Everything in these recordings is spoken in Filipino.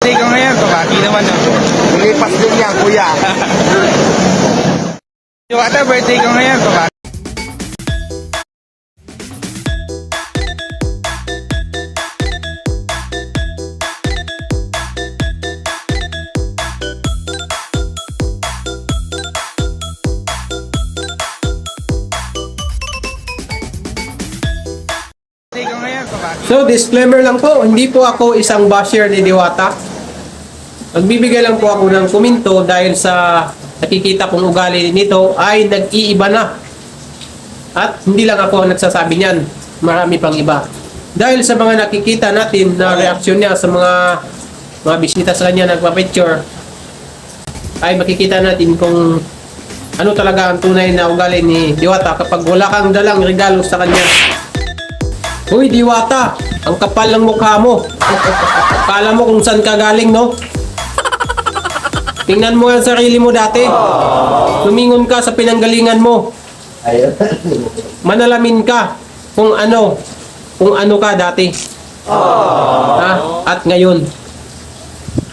Birthday ko ngayon, kabaki naman no. Lumipas din yan, kuya. Diwata, birthday ko ngayon, kabaki. Birthday ko ngayon, kabaki. So, disclaimer lang po, hindi po ako isang basher ni Diwata. Magbibigay lang po ako ng komento dahil sa nakikita kong ugali nito ay nag-iiba na. At hindi lang ako ang nagsasabi niyan, marami pang iba. Dahil sa mga nakikita natin na reaksyon niya sa mga bisita sa kanya nagpa-picture, ay makikita natin kung ano talaga ang tunay na ugali ni Diwata kapag wala kang dalang regalo sa kanya. Uy, Diwata, ang kapal ng mukha mo. Kala mo kung saan ka galing, no? Tingnan mo ang sarili mo dati. Lumingon ka sa pinanggalingan mo. Manalamin ka kung ano ka dati. Ha? At ngayon.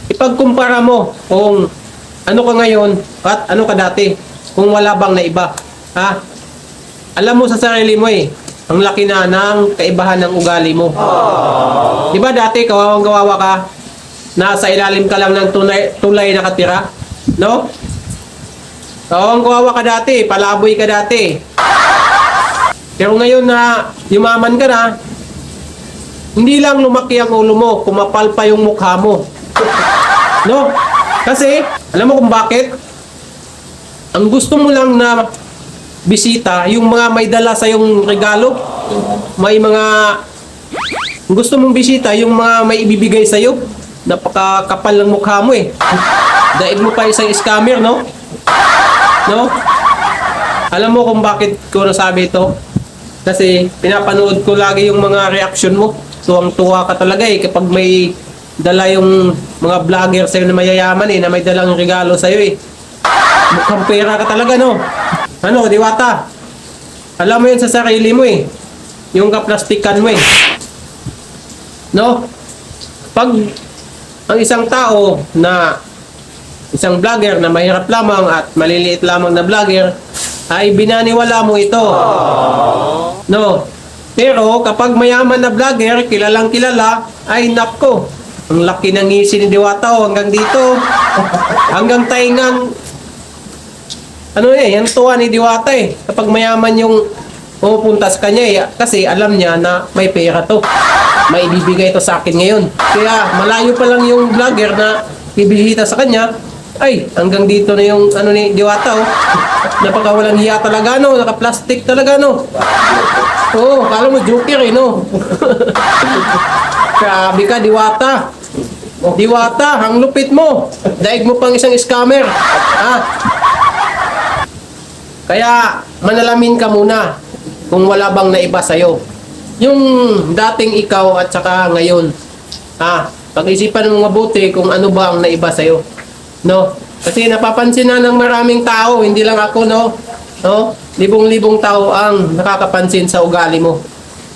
Ipagkumpara mo kung ano ka ngayon at ano ka dati. Kung wala bang naiba. Ha? Alam mo sa sarili mo ang laki na ng kaibahan ng ugali mo. Di ba dati kawawang-gawawa ka? Nasa ilalim ka lang ng tulay nakatira? No? Kawawang-gawawa ka dati, palaboy ka dati. Pero ngayon na yumaman ka na, hindi lang lumaki ang ulo mo, kumapal pa yung mukha mo. No? Kasi, alam mo kung bakit? Ang gusto mo lang na bisita, yung mga may dala sa yung regalo, may mga gusto mong bisita, yung mga may ibibigay sa iyo. Napakakapal ng mukha mo Daig mo pa isang scammer, no? No? Alam mo kung bakit ko nasabi ito? Kasi pinapanood ko lagi yung mga reaction mo. Tuwang-tuwa ka talaga kapag may dala yung mga vlogger sa'yo na mayayaman na may dalang regalo sa'yo Mukhang pera ka talaga, no? Ano, Diwata? Alam mo yun sa sarili mo yung kaplastikan mo No? Pag ang isang tao na isang vlogger na mahirap lamang at maliliit lamang na vlogger ay binaniwala mo ito. No? Pero kapag mayaman na vlogger, kilalang kilala, ay nako. Ang laki ng ngisi ni Diwata hanggang dito. Hanggang taingang yan tuwa ni Diwata kapag mayaman yung pumupunta sa kanya kasi alam niya na may pera to. May ibibigay to sa akin ngayon. Kaya malayo pa lang yung vlogger na ibibigita sa kanya, ay hanggang dito na yung ni Diwata Napakawalang hiya talaga naka-plastic talaga Oo, kala mo joker no. Grabe ka Diwata. Diwata, ang lupit mo. Daig mo pang isang scammer. Kaya manalamin ka muna kung wala bang naiba sa'yo. Yung dating ikaw at saka ngayon. Pag-isipan mo mabuti kung ano ba ang naiba sa'yo. No? Kasi napapansin na ng maraming tao, hindi lang ako, no? Libong-libong tao ang nakakapansin sa ugali mo.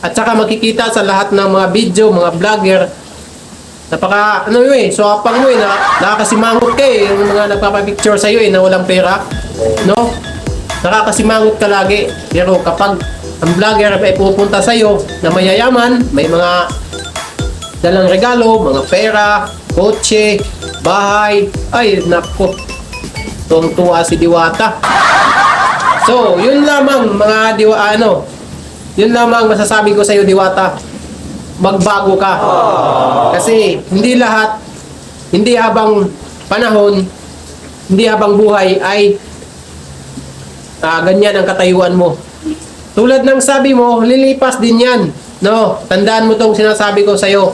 At saka makikita sa lahat ng mga video, mga vlogger, swapang mo nakakasimangot ka yung mga nagpapapicture sa'yo na walang pera. No? Nakakasimangot ka lagi. Pero kapag ang vlogger ay pupunta sa'yo na mayayaman, may mga dalang regalo, mga pera, kotse, bahay, ay nako, tuwang-tuwa si Diwata. So, yun lamang mga yun lamang masasabi ko sa'yo Diwata. Magbago ka. Kasi hindi habang panahon, hindi habang buhay ay ganyan ang katayuan mo. Tulad ng sabi mo, lilipas din yan. No, tandaan mo tong sinasabi ko sa'yo.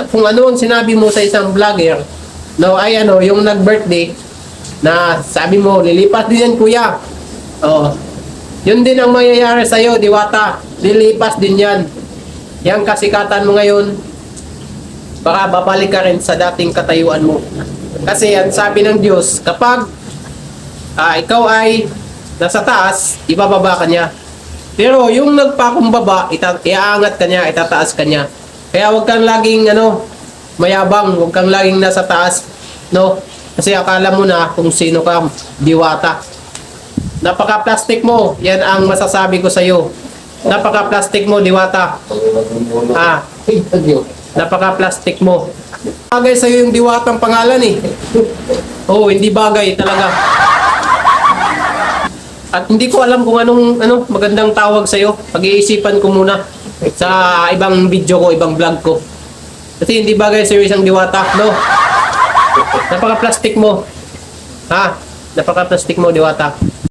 Kung ano ang sinabi mo sa isang vlogger, ay yung nag-birthday, na sabi mo, lilipas din yan kuya. Yun din ang mangyayari sa'yo, Diwata. Lilipas din yan. Yang kasikatan mo ngayon, baka babalik ka rin sa dating katayuan mo. Kasi ang sabi ng Diyos, kapag ikaw ay nasa taas, ibababa ka niya. Pero yung nagpakumbaba, iaangat ka niya, itataas ka niya. Kaya huwag kang laging mayabang, huwag kang laging nasa taas, no? Kasi akala mo na kung sino ka, diwata. Napaka-plastic mo, yan ang masasabi ko sa'yo. Napaka-plastic mo, diwata. Napaka-plastic mo. Bagay sa'yo yung diwatang pangalan eh. Oo, hindi bagay talaga. At hindi ko alam kung anong magandang tawag sa'yo. Pag-iisipan ko muna sa ibang video ko, ibang vlog ko. Kasi hindi bagay sa'yo isang diwata, no? Napaka-plastic mo. Napaka-plastic mo, diwata.